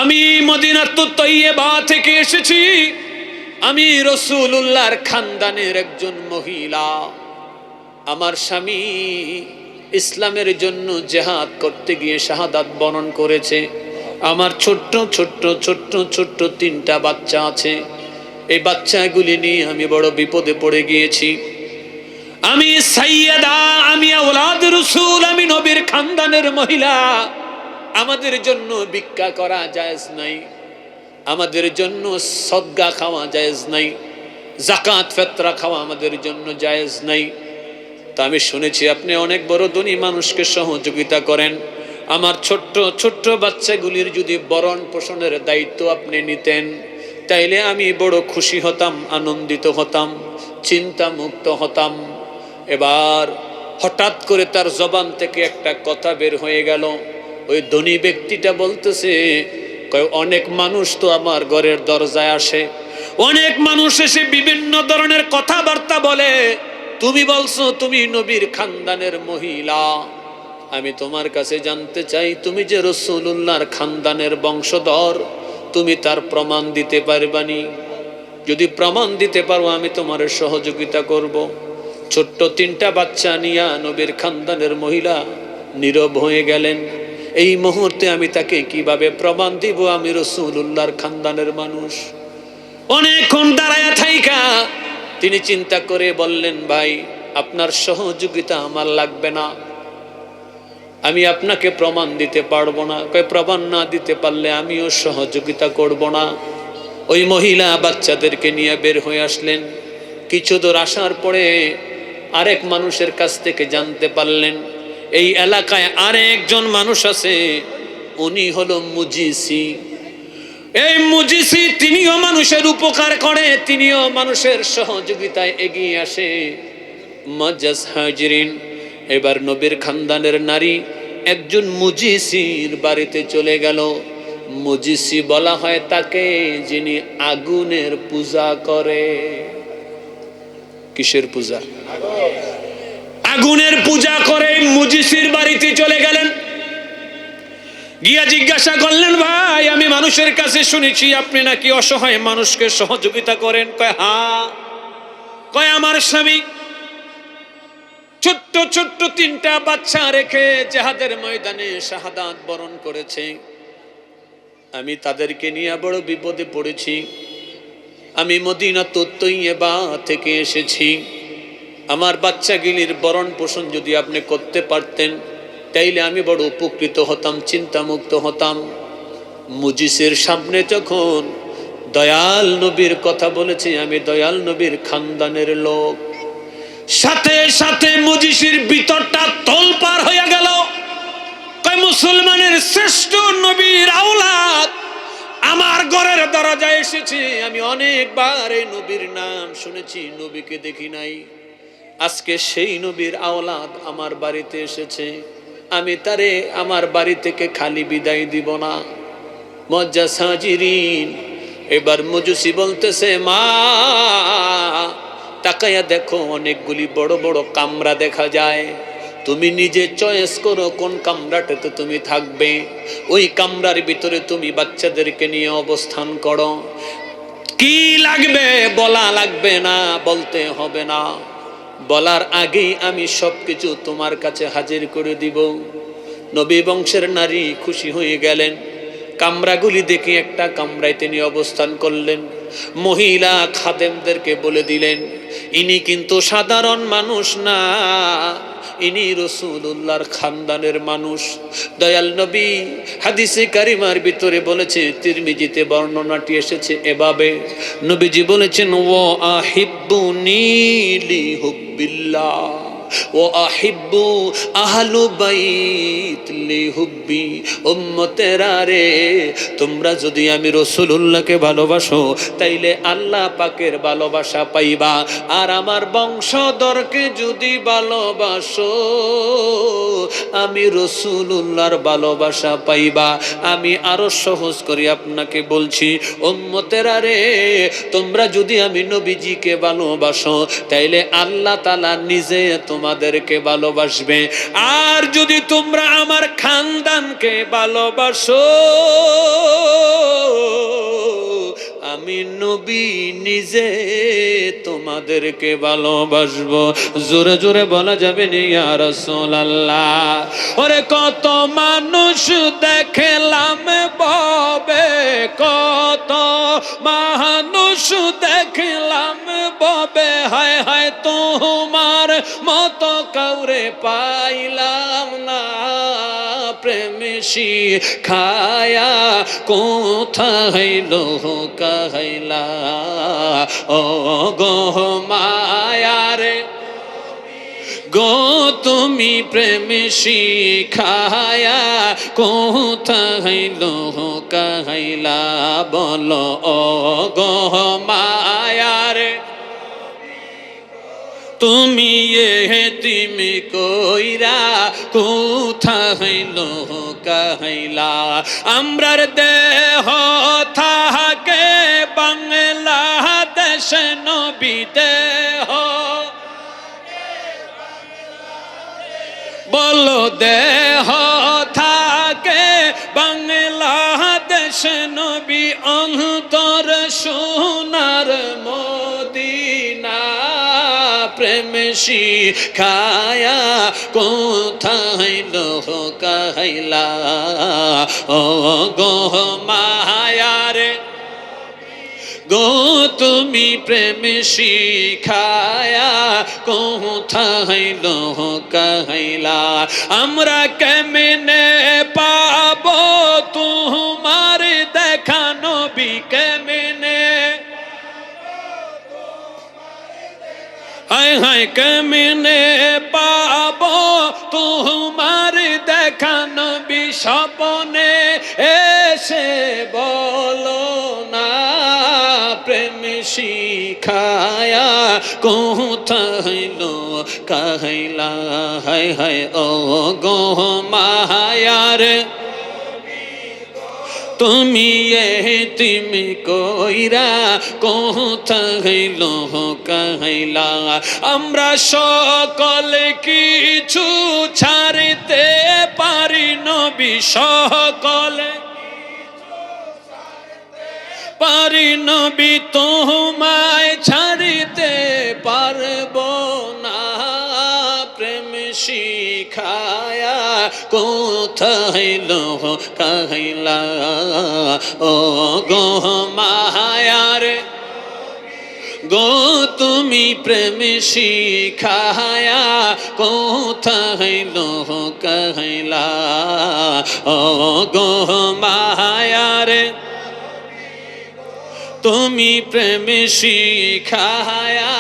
আমি মদিনাতুত তৈয়্যিবা থেকে এসেছি। আমি রাসূলুল্লাহর খানদানের একজন মহিলা। আমার স্বামী ইসলামের জন্য জিহাদ করতে গিয়ে শাহাদাত বরণ করেছে। আমার ছোট্ট ছোট্ট ছোট্ট ছোট্ট 3টা বাচ্চা আছে। এই বাচ্চাগুলি নিয়ে আমি বড় বিপদে পড়ে গিয়েছি। আমি সাইয়্যিদা, আমি আওলাদ রাসূল, আমি নবীর খানদানের মহিলা। আমাদের জন্য ভিক্ষা করা জায়েজ নাই, আমাদের জন্য সদকা খাওয়া জায়েজ নাই, যাকাত ফিতরা খাওয়া আমাদের জন্য জায়েজ নাই। তা আমি শুনেছি আপনি অনেক বড় ধনী মানুষকে সহযোগিতা করেন। আমার ছোট্ট ছোট্ট বাচ্চাগুলির যদি বরণ পোষণের দায়িত্ব আপনি নিতেন, তাইলে আমি বড় খুশি হতাম, আনন্দিত হতাম, চিন্তা মুক্ত হতাম। এবার হঠাৎ করে তার জবান থেকে একটা কথা বের হয়ে গেল। ওই ধনী ব্যক্তিটা বলতেছে, অনেক মানুষ তো আমার ঘরের দরজায় আসে, অনেক মানুষ এসে বিভিন্ন ধরনের কথাবার্তা বলে। তুমি বলছো তুমি নবীর খানদানের মহিলা। আমি তোমার কাছে জানতে চাই, তুমি যে রাসূলুল্লাহর খানদানের বংশধর, তুমি তার প্রমাণ দিতে পারবানি? যদি প্রমাণ দিতে পারো আমি তোমার সহযোগিতা করব। ছোট্ট 3টা বাচ্চা নিয়ে নবীর খানদানের মহিলা নীরব হয়ে গেলেন। এই মুহূর্তে আমি তাকে কিভাবে প্রমাণ দিব আমি রাসূলুল্লাহর খানদানের মানুষ? অনেকক্ষণ দাঁড়ায়া থাইকা তিনি চিন্তা করে বললেন, ভাই, আপনার সহযোগিতা আমার লাগবে না, আমি আপনাকে প্রমাণ দিতে পারবো না। প্রমাণ না দিতে পারলে আমিও সহযোগিতা করব না। ওই মহিলা বাচ্চাদেরকে নিয়ে বের হয়ে আসলেন। কিছু দূর আসার পরে আরেক মানুষের কাছ থেকে জানতে পারলেন এই এলাকায় আরেকজন মানুষ আছে, উনি হলো মুজিসি। এই মুজিসি তিনিও মানুষের উপকার করে, তিনিও মানুষের সহযোগিতায় এগিয়ে আসে। মাজাজ হাজরিন, এবার নবীর খানদানের নারী একজন মুজিসির বাড়িতে চলে গেল। মুজিসি বলা হয় তাকে যিনি আগুনের পূজা করে। কিসের পূজা? আগুনের পূজা করে। মুজিসির বাড়িতে চলে গেলেন, গিয়া জিজ্ঞাসা করলেন, ভাই, আমি মানুষের কাছে শুনেছি আপনি নাকি অসহায় মানুষকে সহযোগিতা করেন। কয়, হ্যাঁ। কয়, আমার স্বামী ছোট্ট ছোট্ট 3টা বাচ্চা রেখে জিহাদের ময়দানে শাহাদাত বরণ করেছে। আমি তাদেরকে নিয়ে বড় বিপদে পড়েছি। আমি মদিনাতুত তৈয়্যিবা থেকে এসেছি। আমার বাচ্চাগুলির বরণ পোষণ যদি আপনি করতে পারতেন তাইলে আমি বড় উপকৃত হতাম, চিন্তামুক্ত হতাম। মুজিসের সামনে যখন দয়াল নবীর কথা বলেছি, আমি দয়াল নবীর খানদানের লোক, সাথে সাথে মুজিসের ভিতরটা তোলপাড় হয়ে গেল। কয় মুসলমানের শ্রেষ্ঠ নবীর আওলাদ আমার ঘরের দরজায় এসেছে। আমি অনেকবার এই নবীর নাম শুনেছি, নবীকে দেখি নাই। আজকে সেই নবীর আওলাদ আমার বাড়িতে এসেছে, আমি তারে আমার বাড়ি থেকে খালি বিদায় দিব না। মজ্জা সাজিরিন, এবার মজুসি বলতেছে, মা তাকায়া দেখো, অনেকগুলি বড় বড় কামরা দেখা যায়, তুমি নিজে চয়েস করো কোন কামরাটাতে তুমি থাকবে। ওই কামরার ভিতরে তুমি বাচ্চাদেরকে নিয়ে অবস্থান করো। কি লাগবে বলা লাগবে না, বলতে হবে না, বলার আগেই আমি সবকিছু তোমার কাছে হাজির করে দিব। নবী বংশের নারী খুশি হয়ে গেলেন। কামরাগুলি দেখে একটা কামরায় তিনি অবস্থান করলেন। মহিলা খাদেমদেরকে বলে দিলেন, ইনি কিন্তু সাধারণ মানুষ না, ইনি রাসূলুল্লাহর খানদানের মানুষ। দয়াল নবী হাদিসে কারিমার ভিতরে বলেছে, তিরমিজিতে বর্ণনাটি এসেছে এভাবে, নবীজি বলেছেন, ওয়া আহিব্বুনি লিহুব্বিল্লাহ ও আহিব্বু আহলু বাইত লিহুব্বি। উম্মতেরা রে, তোমরা যদি আমি রাসূলুল্লাহকে ভালোবাসো তাইলে আল্লাহ পাকের ভালোবাসা পাইবা, আর আমার বংশধরকে যদি ভালোবাসো আমি রাসূলুল্লাহর ভালোবাসা পাইবা। আমি আরো সহজ করে আপনাকে বলছি, উম্মতেরা রে, তোমরা যদি আমি নবীজিকে ভালোবাসো তাইলে আল্লাহ তাআলা নিজে তোমাদেরকে ভালোবাসবে। আর যদি তোমরা আমার খানদানকে ভালোবাসো আমি নবী নিজে তোমাদেরকে ভালোবাসবো। জোরে জোরে বলা যাবে না ইয়া রাসূলুল্লাহ। ওরে কত মানুষ দেখলাম ববে, কত মানুষ দেখলাম ববে, হায় হায় তোমার মতো কাউরে পাইলাম না। প্রেম শিখায়া কোথায় লোকাইলা, ও গো মায়ারে গো তুমি প্রেম শিখায়া কোথায় লোকাইলা, বলো ও গো মায়ারে তুমি এতিমি কইরা কোথায় লোকাইলা। আমরার দেহ থাকে বাংলাদেশ নবী দেহ, বলো দেহ থাকে বাংলাদেশ নবী, অন্তর সোনার মদিনা। প্রেম শিখায়া কোথায় লোকাইলা, ও গো মায়ারে গো তুমি প্রেম শিখায়া কোথায় লোকাইলা। আমরা কেমনে পাবো তোমার দেখা নবী, কেমনে হায় হায় কেমনে পাবো তোমার দেখা নবী, স্বপ্নে এসে বলো না। প্রেম শিখায়া কোথায় লোকাইলা, হায় হায় ও গো মায়ারে তুমি এতিমি কইরা কোথায় লোকাইলা। আমরা সকল কিছু ছাড়তে পারি নবী, সকলে পারি নবী, তোমায় ছাড়িতে পারবো না। প্রেম শিখায়া কোথায় লোকাইলা, ও গো মায়ারে গো তুমি প্রেম শিখায়া কোথায় লুকাইলা ও গো মায়ারে তুমি প্রেম শিখায়া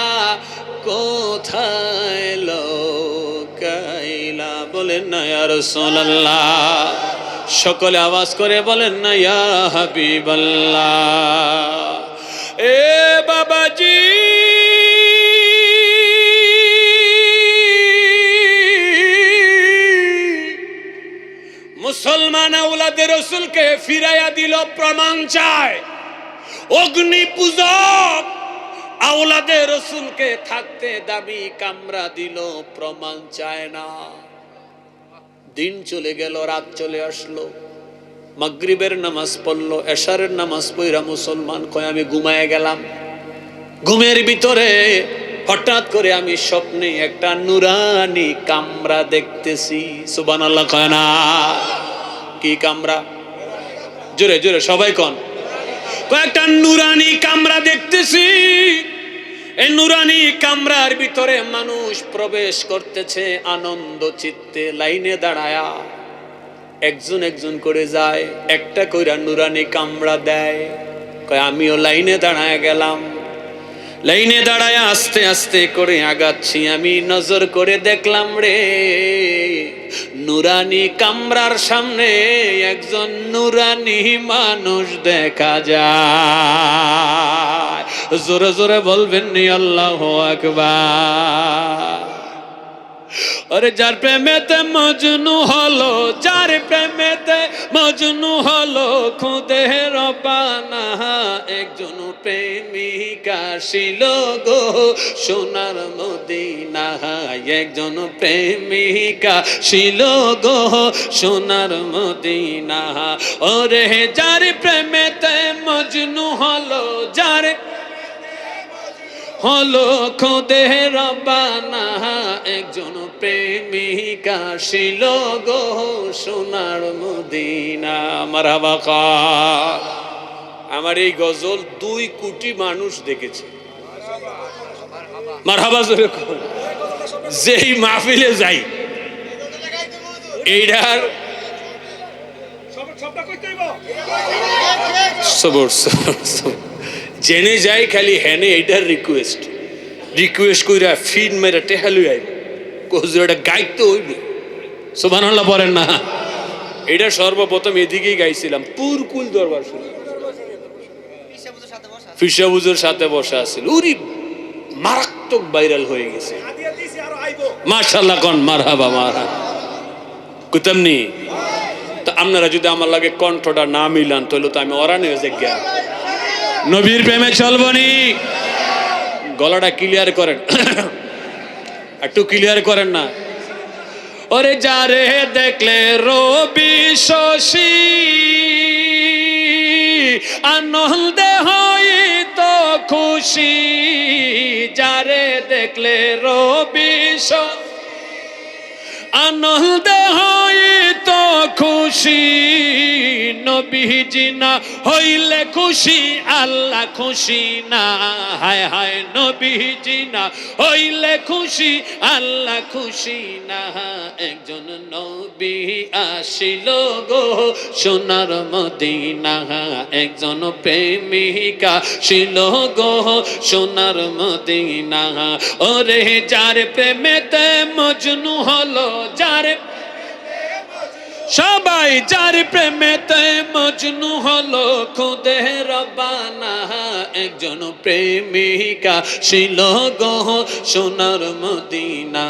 কোথায় লুকাইলা বলেন না ইয়া রাসূলুল্লাহ সকলে আওয়াজ করে বলেন না ইয়া হাবিবাল্লাহ এ বাবাজি মুসলমান আওলাদে রাসূলকে ফিরাইয়া দিল প্রমাণ চায় অগ্নি পূজক আওলাদে রাসূলকে থাকতে দাবি কামরা দিল প্রমাণ চায় না দিন চলে গেল রাত চলে আসলো মাগরিবের নামাজ পড়লো এশারের নামাজ পড়া মুসলমান কয় আমি ঘুমায় গেলাম ঘুমের ভিতরে হঠাৎ করে আমি স্বপ্নে একটা নুরানি কামরা দেখতেছি সুবহানাল্লাহ কয় না কি কামরা জোরে জোরে সবাই কোন কয়েকটা নুরানি কামরা দেখতেছি এই নুরানি কামরার ভিতরে মানুষ প্রবেশ করতেছে আনন্দ চিত্তে লাইনে দাঁড়ায়া একজন একজন করে যায় একটা কইরা নুরানি কামরা দেয় কয় আমিও লাইনে দাঁড়ায় গেলাম লাইনে দাঁড়ায় আস্তে আস্তে করে আগাচ্ছি আমি নজর করে দেখলাম রে নুরানি কামরার সামনে একজন নুরানি মানুষ দেখা যায় জোরে জোরে বলবেন নি আল্লাহু আকবার अरे जार प्रेमेते मजनू हलो जार प्रेमेते मजनू हलो खुदे रबाना एकजन प्रेमिका शिलो गो सोनार मदिना एकजन प्रेमिका शिलो गो सोनार मदिना अरे जार प्रेमेते मजनू हलो जार হলো খোদে রব্বানা একজন প্রেমিকা ছিল গো সোনার মদিনা মারহাবা কার আমার এই গজল 2 কোটি মানুষ দেখেছে মারহাবা জোরে কোন যেই মাহফিলে যাই এইটার সবটা কইতে হইব সবর জেনে যাই খালি হেনে এটার রিকোয়েস্ট কইরা ফিন মেরে টেহালু আইব কোজুরটা গাইতে হইব সুবহানাল্লাহ বলেন না এটা সর্বপ্রথম এদিকেই গাইছিলাম পুরকুল দরবার শুনে ফিশা হুজুর সাথে বসা আছিল উরি মারাত্মক ভাইরাল হয়ে গেছে মাশাআল্লাহ কোন মারহাবা মারহাবা কুতামনি তো আপনারা যদি আমার লাগে কণ্ঠটা না মিলান তাহলে তো আমি অরানে হয়ে যাই নবীর প্রেমে চলবনি গলাটা ক্লিয়ার করেন একটু ক্লিয়ার করেন না ওরে যারে দেখলে রবি শশী আনন্দে হইত খুশি যারে দেখলে রবি শশী আনন্দে হইত খুশি নবীজি না হইলে খুশি আল্লাহ খুশি না হায় হায় নবীজি না হইলে খুশি আল্লাহ খুশি না একজন নবী আসিল গো সোনার মদিনা একজন প্রেমিকা ছিল গো সোনার মদিনা ওরে যার প্রেমেতে মজনু হলো যার সবাই যার প্রেমেতে মজনু হলো খুদে রব্বানা একজন প্রেমিকা ছিল গো সোনার মদিনা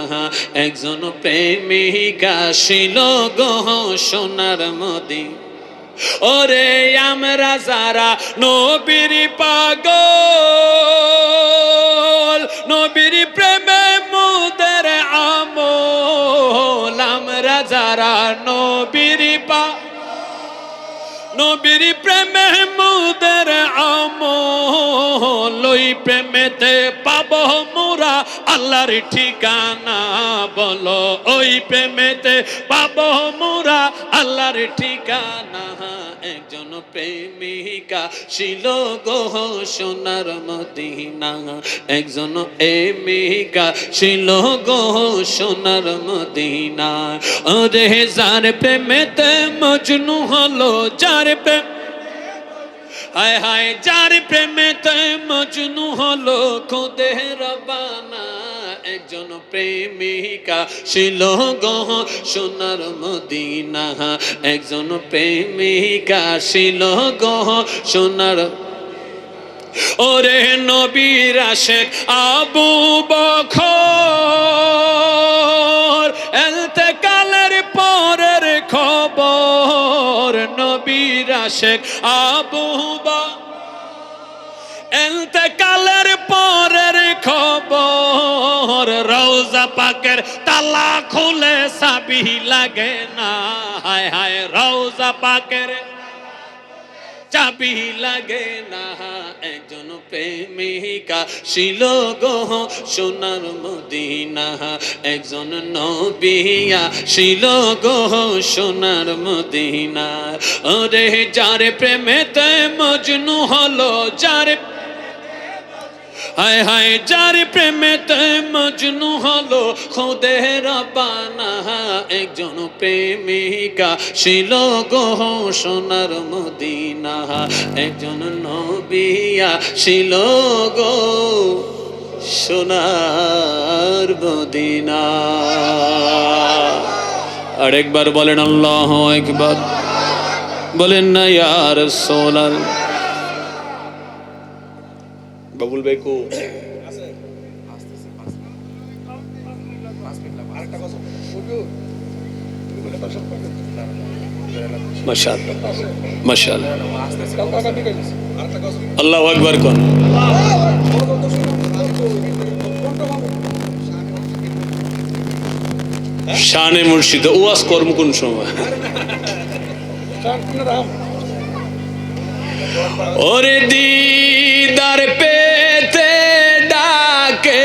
একজন প্রেমিকা ছিল গো সোনার মদিনা ওরে আমরা যারা নবীর পাগল নবীর প্রেমে মুদের আমল আমরা যারা নবীর প্রেমে মুদের আমল ওই প্রেমেতে পাবো মোরা আল্লাহর ঠিকানা বলো ওই প্রেমেতে পাবো মোরা আল্লাহর ঠিকানা একজন একজন প্রেমিকা ছিল গো সোনার মদিনা, একজন প্রেমিকা ছিল গো সোনার মদিনা। ওরে যার প্রেমেতে মজনু হলো, যার প্রেম হায় হায় যার প্রেমেতে মজনু হলো খুদে রব্বানা, একজন প্রেমিকা ছিল গো সোনার মদিনা, একজন প্রেমিকা ছিল গো সোনার। ওরে নবীর আশিক আবু বকর ইন্তেকালের পরের খবর, নবীর আশিক আবু বকর ইন্তেকালের পরের খবর, রওজা পাকের তালা খুলে চাবি লাগে না, হায় হায় রওজা পাকের চাবি লাগে না, একজন প্রেমিকা ছিল গো সোনার মদিনা, একজন নবিয়া ছিল গো সোনার মদিনা। ওরে যার প্রেমেতে মজনু হলো, যার হায় হায় যার প্রেমেতে মজনু হলো খুদে রব্বানা, একজন প্রেমিকা ছিল গো সোনার মদিনা, একজন নবিয়া ছিল গো সোনার মদিনা। আরেকবার বলেন আল্লাহু আকবার, বলেন না ইয়া রাসূলুল্লাহ। বাবুল ভাই কো মাশাআল্লাহ মাশাআল্লাহ, আল্লাহু আকবার কোন। শানে মুর্শিদ ওয়াজ কর্ম কোন সময়? ওরে দিদার পেতে ডাকে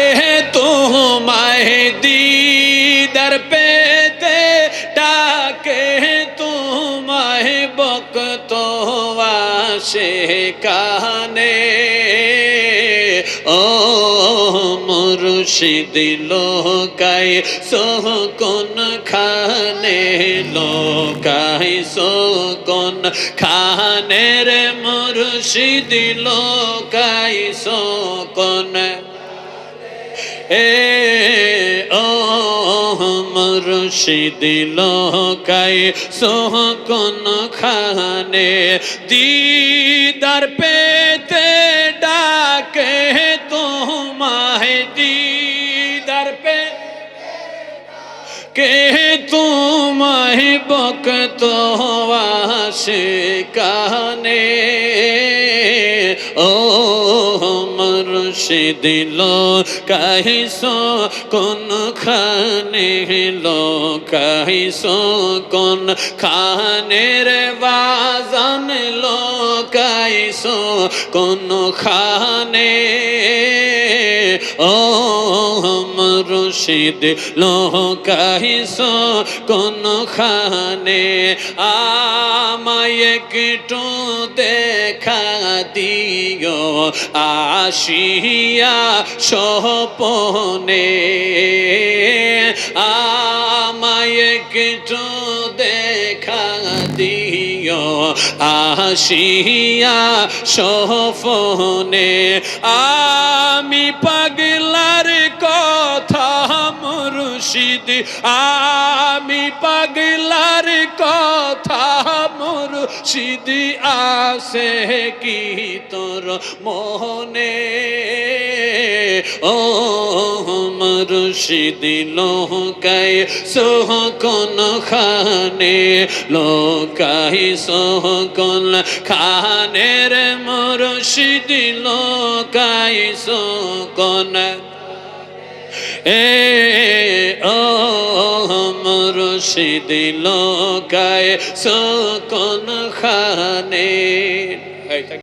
তোমায়, দিদার পেতে ডাকে তোমায়, বকত আসে কানে, ও মুর্শিদ লোকাই সোকন খানে, লোকাই সোকন খানে রে মুর্শিদ লোকাই সোকন, এ ও মুর্শিদ লোকাই সোকন খানে, দিদার পেতে ডাকে তোমায়, দিদার পে কে তোমায়, বকত আসে কানে, ও মুর্শিদ লোকাই সোকন খানে, লোকাই সোকন খানে রে বাজান, লোকাই সোকন খানে, ও মুর্শিদ লোকাই সোকন খানে। আমায় একটু দেখা দিও আসিয়া স্বপনে, আমায় একটু দেখা দিও আসিয়া স্বপনে, আমি পাগলার কথা মুর্শিদ, আমি পাগলার কথা মুর্শিদ, আসে কি তোর মনে, ও মুর্শিদ লোকাই সোকন খানে, লোকাই সোকন খানে রে মুর্শিদ লোকাই সোকন, এ ও মুর্শিদ লোকাই সোকন খানে।